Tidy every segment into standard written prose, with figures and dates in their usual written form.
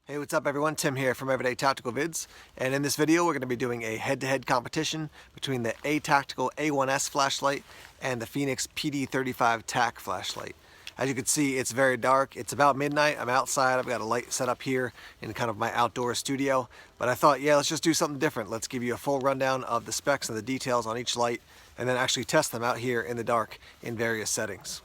Hey, what's up everyone? Tim here from Everyday Tactical Vids, and in this video we're going to be doing a head-to-head competition between the ATactical A1S flashlight and the Fenix PD35TAC flashlight. As you can see, it's very dark. It's about midnight. I'm outside. I've got a light set up here in kind of my outdoor studio, but I thought, yeah, let's just do something different. Let's give you a full rundown of the specs and the details on each light, and then actually test them out here in the dark in various settings.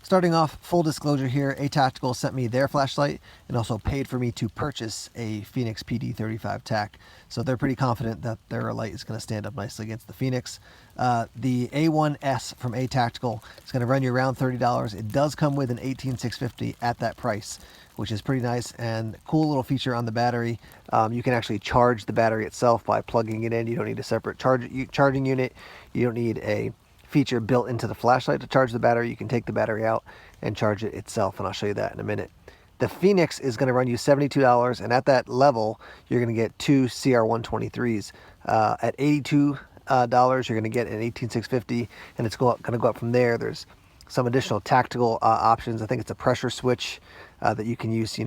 Starting off, full disclosure here, ATactical sent me their flashlight and also paid for me to purchase a Fenix PD35TAC. So they're pretty confident that their light is going to stand up nicely against the Fenix. The A1S from ATactical is going to run you around $30. It does come with an 18650 at that price, which is pretty nice, and cool little feature on the battery. You can actually charge the battery itself by plugging it in. You don't need a separate charging unit. You don't need a feature built into the flashlight to charge the battery. You can take the battery out and charge it itself, and I'll show you that in a minute. The Fenix is going to run you $72, and at that level you're going to get two CR123s. At $82 you're going to get an 18650, and it's going to go up from there. There's some additional tactical options. I think it's a pressure switch that you can use,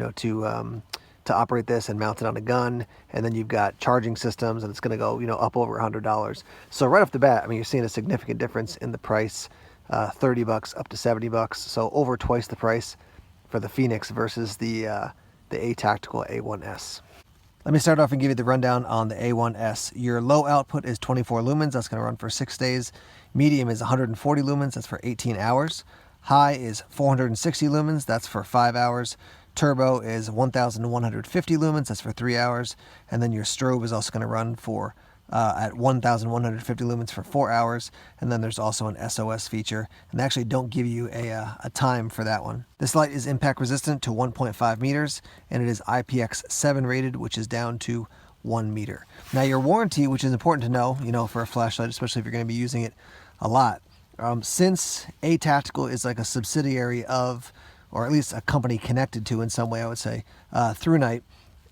to operate this and mount it on a gun, and then you've got charging systems, and it's going to go, up over $100. So right off the bat, I mean, you're seeing a significant difference in the price, $30 up to $70. So over twice the price for the Fenix versus the ATactical A1S. Let me start off and give you the rundown on the A1S. Your low output is 24 lumens. That's going to run for 6 days. Medium is 140 lumens. That's for 18 hours. High is 460 lumens. That's for 5 hours. Turbo is 1150 lumens, that's for 3 hours, and then your strobe is also going to run for at 1150 lumens for 4 hours, and then there's also an SOS feature, and they actually don't give you a time for that one. This light is impact resistant to 1.5 meters, and it is IPX7 rated, which is down to 1 meter. Now your warranty, which is important to know, for a flashlight, especially if you're going to be using it a lot, since ATactical is like a subsidiary of, or at least a company connected to in some way, I would say, Thrunite.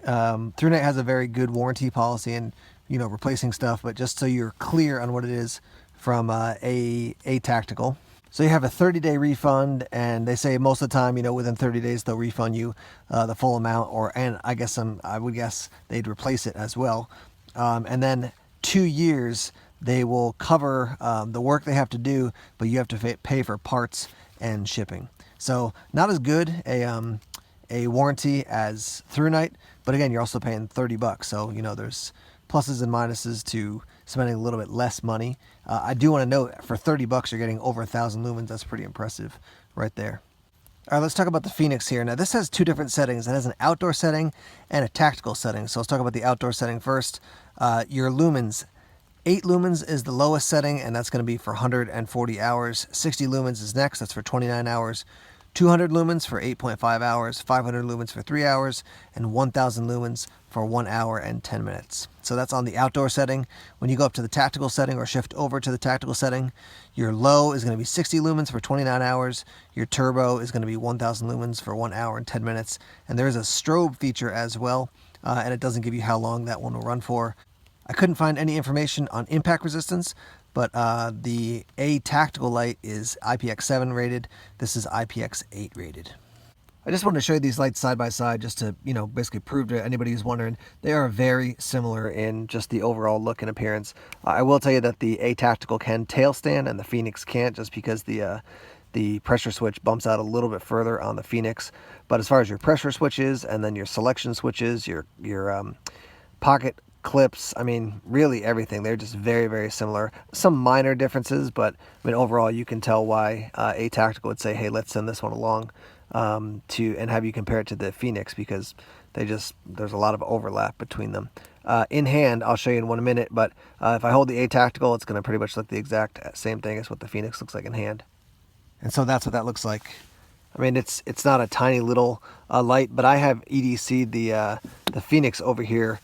Thrunite has a very good warranty policy and, replacing stuff, but just so you're clear on what it is from ATactical. So you have a 30-day refund, and they say most of the time, within 30 days, they'll refund you the full amount, and I would guess they'd replace it as well. And then 2 years, they will cover the work they have to do, but you have to pay for parts and shipping. So not as good a warranty as Thrunite, but again, you're also paying $30. So, there's pluses and minuses to spending a little bit less money. I do want to note, for $30, you're getting over 1,000 lumens. That's pretty impressive right there. All right, let's talk about the Fenix here. Now, this has two different settings. It has an outdoor setting and a tactical setting. So let's talk about the outdoor setting first. Your lumens. 8 lumens is the lowest setting, and that's going to be for 140 hours. 60 lumens is next. That's for 29 hours. 200 lumens for 8.5 hours, 500 lumens for 3 hours, and 1000 lumens for 1 hour and 10 minutes. So that's on the outdoor setting. When you go up to the tactical setting or shift over to the tactical setting, your low is going to be 60 lumens for 29 hours. Your turbo is going to be 1000 lumens for 1 hour and 10 minutes. And there is a strobe feature as well, and it doesn't give you how long that one will run for. I couldn't find any information on impact resistance, but the ATactical light is IPX7 rated. This is IPX8 rated. I just wanted to show you these lights side by side just to, basically prove to anybody who's wondering, they are very similar in just the overall look and appearance. I will tell you that the ATactical can tail stand and the Fenix can't, just because the pressure switch bumps out a little bit further on the Fenix. But as far as your pressure switches and then your selection switches, your pocket clips, I mean, really everything, they're just very, very similar. Some minor differences, but I mean, overall, you can tell why ATactical would say, hey, let's send this one along and have you compare it to the Fenix, because there's a lot of overlap between them. In hand, I'll show you in 1 minute, but if I hold the ATactical, it's going to pretty much look the exact same thing as what the Fenix looks like in hand. And so that's what that looks like. I mean, it's not a tiny little light, but I have EDC'd the Fenix over here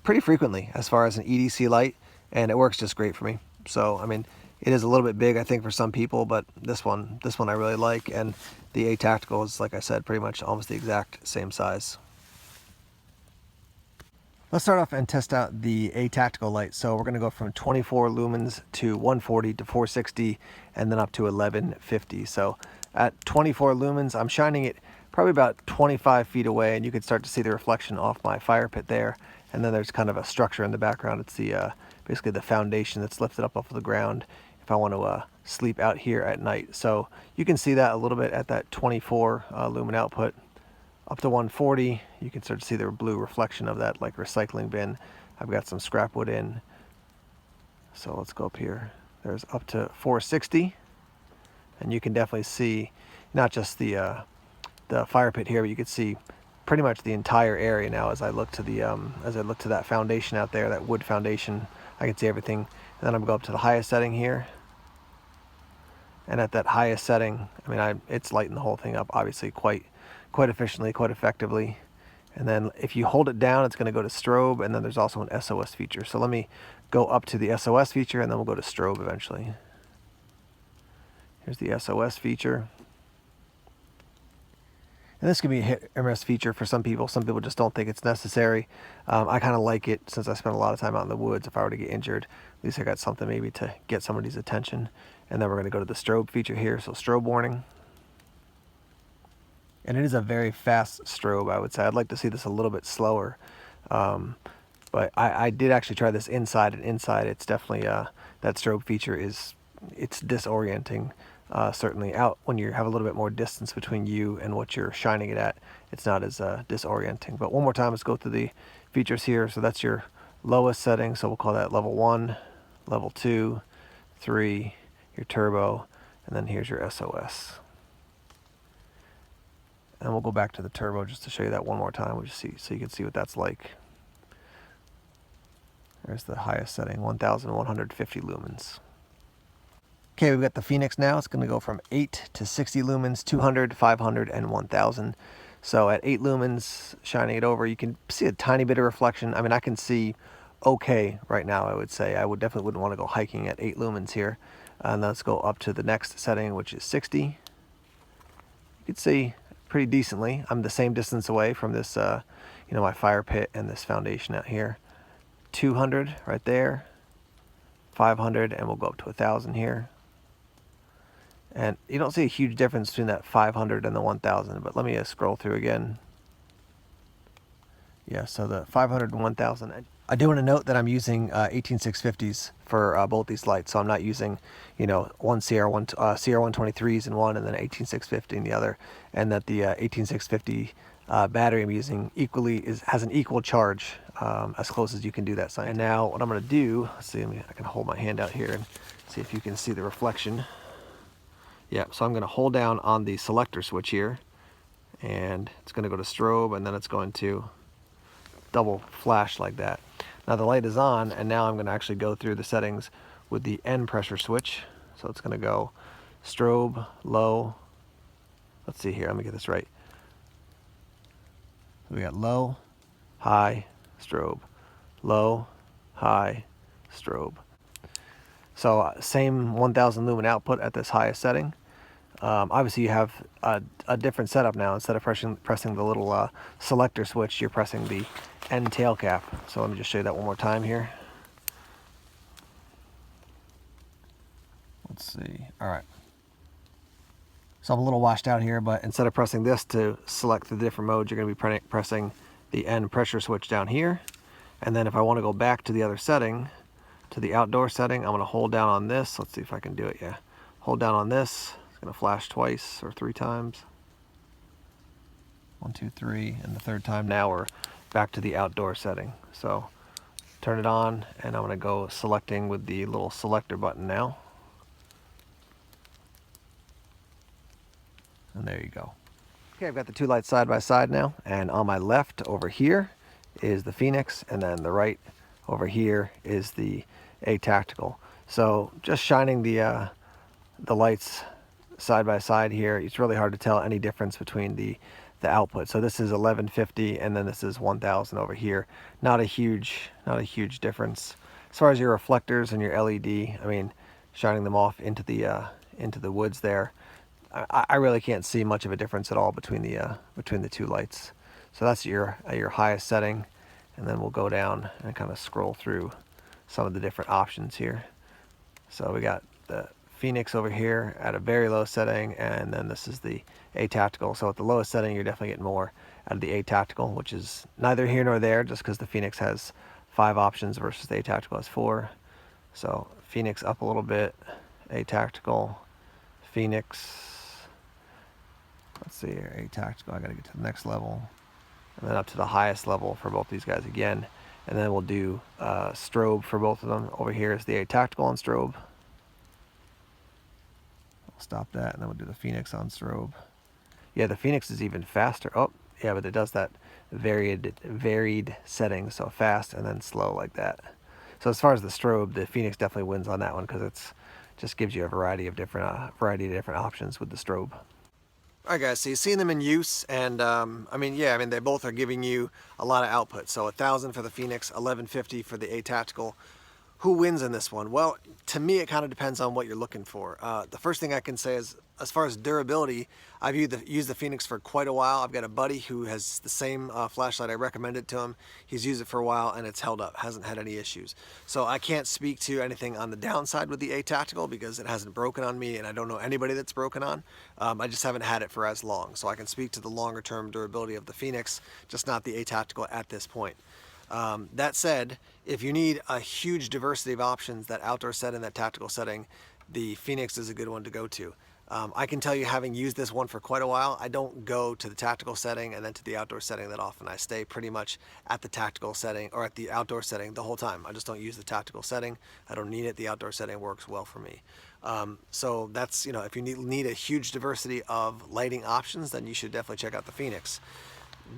pretty frequently as far as an EDC light, and it works just great for me. So I mean, it is a little bit big, I think, for some people, but this one I really like, and the ATactical is, like I said, pretty much almost the exact same size. Let's start off and test out the ATactical light. So we're going to go from 24 lumens to 140 to 460, and then up to 1150. So at 24 lumens, I'm shining it probably about 25 feet away, and you can start to see the reflection off my fire pit there. And then there's kind of a structure in the background. It's the basically the foundation that's lifted up off of the ground if I want to sleep out here at night. So you can see that a little bit at that 24 lumen output. Up to 140, you can start to see the blue reflection of that like recycling bin. I've got some scrap wood in. So let's go up here. There's up to 460, and you can definitely see not just the fire pit here, but you can see pretty much the entire area now as I look to the that foundation out there, that wood foundation. I can see everything. And then I'm going to go up to the highest setting here. And at that highest setting, I mean, it's lighting the whole thing up, obviously, quite efficiently, quite effectively. And then if you hold it down, it's going to go to strobe, and then there's also an SOS feature. So let me go up to the SOS feature, and then we'll go to strobe eventually. Here's the SOS feature. And this can be a hit or miss feature for some people. Some people just don't think it's necessary. I kind of like it since I spend a lot of time out in the woods. If I were to get injured, at least I got something maybe to get somebody's attention. And then we're going to go to the strobe feature here. So strobe warning. And it is a very fast strobe, I would say. I'd like to see this a little bit slower. But I did actually try this inside, and inside it's definitely, that strobe feature it's disorienting. Certainly out when you have a little bit more distance between you and what you're shining it at, it's not as disorienting. But one more time, let's go through the features here. So that's your lowest setting, so we'll call that level 1, level 2, 3, your turbo, and then here's your SOS. And we'll go back to the turbo just to show you that one more time. We'll just see, so you can see what that's like. There's the highest setting, 1150 lumens. Okay, we've got the Fenix now. It's going to go from 8 to 60 lumens, 200, 500, and 1000. So at 8 lumens, shining it over, you can see a tiny bit of reflection. I mean, I can see okay right now, I would say. I definitely wouldn't want to go hiking at 8 lumens here. And let's go up to the next setting, which is 60. You can see pretty decently. I'm the same distance away from this, my fire pit and this foundation out here. 200 right there, 500, and we'll go up to 1000 here. And you don't see a huge difference between that 500 and the 1000, but let me scroll through again. Yeah, so the 500 and 1000. I do want to note that I'm using 18650s for both these lights, so I'm not using, one CR123s in one and then 18650 in the other, and that the 18650 battery I'm using has an equal charge, as close as you can do that sign. And now what I'm going to do, let's see, I can hold my hand out here and see if you can see the reflection. Yeah, so I'm going to hold down on the selector switch here, and it's going to go to strobe, and then it's going to double flash like that. Now the light is on, and now I'm going to actually go through the settings with the N pressure switch. So it's going to go strobe, low. Let's see here, let me get this right. So we got low, high, strobe, low, high, strobe. So same 1000 lumen output at this highest setting. Obviously you have a different setup now. Instead of pressing the little selector switch, you're pressing the N tail cap. So let me just show you that one more time here. Let's see. All right. So I'm a little washed out here, but instead of pressing this to select the different modes, you're going to be pressing the N pressure switch down here. And then if I want to go back to the other setting, to the outdoor setting, I'm going to hold down on this. Let's see if I can do it. Yeah. Hold down on this. It's going to flash twice or 3 times. 1, 2, 3, and the third time. Now we're back to the outdoor setting. So turn it on, and I'm going to go selecting with the little selector button now. And there you go. Okay, I've got the two lights side by side now, and on my left over here is the Fenix, and then the right over here is the ATactical. So just shining the lights side by side here, it's really hard to tell any difference between the output. So this is 1150, and then this is 1000 over here. Not a huge difference. As far as your reflectors and your LED, I mean, shining them off into the woods there, I really can't see much of a difference at all between the two lights. So that's your highest setting, and then we'll go down and kind of scroll through some of the different options here. So we got the Fenix over here at a very low setting, and then this is the ATactical. So at the lowest setting, you're definitely getting more out of the ATactical, which is neither here nor there, just because the Fenix has 5 options versus the ATactical has 4. So Fenix up a little bit, ATactical, Fenix. Let's see here, ATactical. I got to get to the next level, and then up to the highest level for both these guys again. And then we'll do strobe for both of them. Over here is the ATactical on strobe. I'll stop that, and then we'll do the Fenix on strobe. Yeah, the Fenix is even faster. Oh, yeah, but it does that varied settings, so fast and then slow like that. So as far as the strobe, the Fenix definitely wins on that one because it's just gives you a variety of different options with the strobe. Alright guys, so you've seen them in use, and they both are giving you a lot of output. So 1,000 for the Fenix, 1,150 for the ATactical. Who wins in this one? Well, to me it kind of depends on what you're looking for. The first thing I can say is, as far as durability, I've used the Fenix for quite a while. I've got a buddy who has the same flashlight. I recommended to him. He's used it for a while and it's held up, hasn't had any issues. So I can't speak to anything on the downside with the ATactical because it hasn't broken on me, and I don't know anybody that's broken on. I just haven't had it for as long. So I can speak to the longer term durability of the Fenix, just not the ATactical at this point. That said, if you need a huge diversity of options, that outdoor setting, that tactical setting, the Fenix is a good one to go to. I can tell you, having used this one for quite a while, I don't go to the tactical setting and then to the outdoor setting that often. I stay pretty much at the tactical setting or at the outdoor setting the whole time. I just don't use the tactical setting. I don't need it. The outdoor setting works well for me. So that's, if you need a huge diversity of lighting options, then you should definitely check out the Fenix.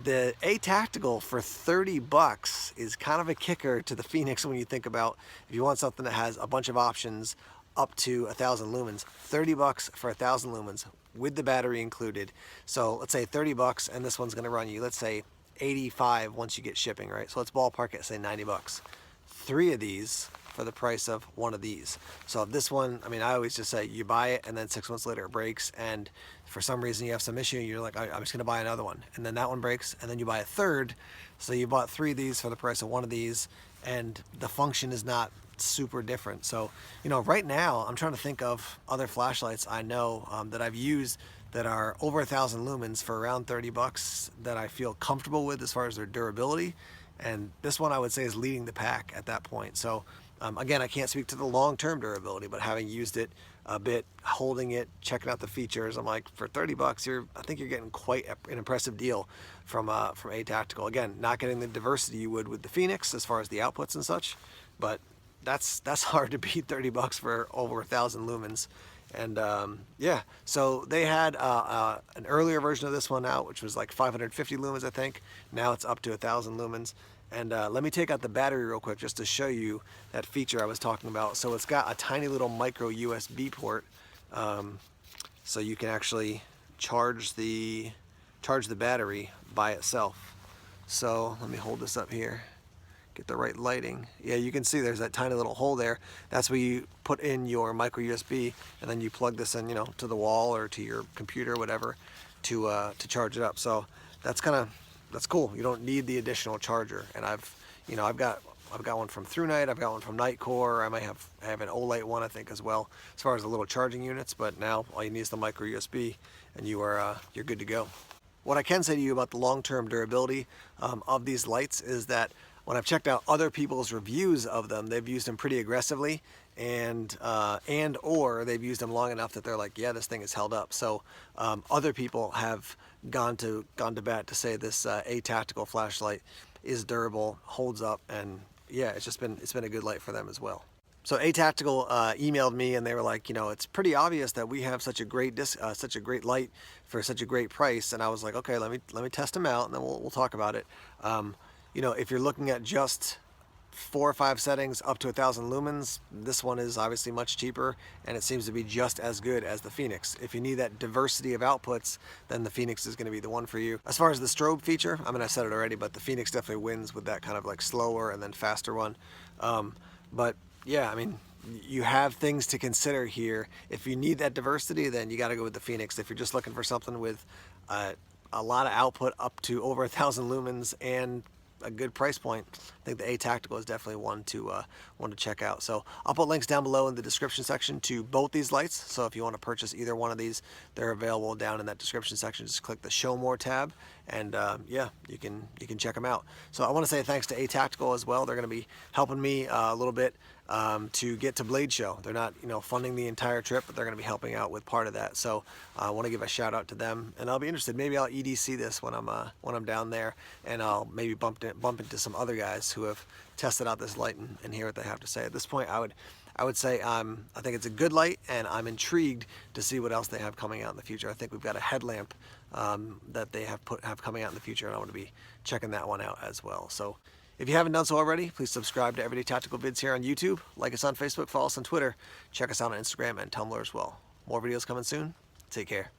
The ATactical for 30 bucks is kind of a kicker to the Fenix when you think about if you want something that has a bunch of options up to 1,000 lumens. 30 bucks for 1,000 lumens with the battery included. So let's say 30 bucks, and this one's going to run you, let's say 85 once you get shipping, right? So let's ballpark it, say 90 bucks. 3 of these for the price of 1 of these. So if this one, I always just say you buy it and then 6 months later it breaks, and for some reason you have some issue, you're like, I'm just gonna buy another one, and then that one breaks, and then you buy a third. So you bought 3 of these for the price of 1 of these, and the function is not super different. So right now I'm trying to think of other flashlights I know that I've used that are over 1,000 lumens for around 30 bucks that I feel comfortable with as far as their durability, and this one I would say is leading the pack at that point. So again, I can't speak to the long-term durability, but having used it a bit, holding it, checking out the features, I'm like, for 30 bucks, I think you're getting quite an impressive deal from ATactical. Again, not getting the diversity you would with the Fenix as far as the outputs and such, but that's hard to beat 30 bucks for over 1,000 lumens. And yeah, so they had an earlier version of this one out, which was like 550 lumens, I think. Now it's up to 1,000 lumens. And let me take out the battery real quick just to show you that feature I was talking about. So it's got a tiny little micro USB port, so you can actually charge the battery by itself. So let me hold this up here, get the right lighting. Yeah, you can see there's that tiny little hole there. That's where you put in your micro USB, and then you plug this in, to the wall or to your computer or whatever to charge it up. So that's cool. You don't need the additional charger. And I've got one from Thrunite, I've got one from Nightcore, I have an Olight one, I think, as well, as far as the little charging units. But now all you need is the micro USB, and you're good to go. What I can say to you about the long-term durability of these lights is that when I've checked out other people's reviews of them, they've used them pretty aggressively, and or they've used them long enough that they're like, yeah, this thing is held up. So other people have gone to bat to say this ATactical flashlight is durable, holds up, and yeah, it's been a good light for them as well. So ATactical emailed me, and they were like, it's pretty obvious that we have such a great light for such a great price. And I was like, okay, let me test them out, and then we'll talk about it. If you're looking at just 4 or 5 settings up to 1,000 lumens, this one is obviously much cheaper, and it seems to be just as good as the Fenix. If you need that diversity of outputs, then the Fenix is going to be the one for you. As far as the strobe feature, I said it already, but the Fenix definitely wins with that kind of like slower and then faster one. But yeah, you have things to consider here. If you need that diversity, then you got to go with the Fenix. If you're just looking for something with a lot of output up to over 1,000 lumens and a good price point, I think the ATactical is definitely one to check out. So I'll put links down below in the description section to both these lights. So if you want to purchase either one of these, they're available down in that description section. Just click the Show More tab, and yeah, you can check them out. So I want to say thanks to ATactical as well. They're going to be helping me a little bit to get to Blade Show. They're not, funding the entire trip, but they're going to be helping out with part of that. So I want to give a shout out to them, and I'll be interested. Maybe I'll EDC this when I'm down there, and I'll maybe bump into some other guys who have tested out this light and hear what they have to say. At this point, I would say I think it's a good light, and I'm intrigued to see what else they have coming out in the future. I think we've got a headlamp that they have coming out in the future, and I want to be checking that one out as well. So if you haven't done so already, please subscribe to Everyday Tactical Vids here on YouTube, like us on Facebook, follow us on Twitter, check us out on Instagram and Tumblr as well. More videos coming soon. Take care.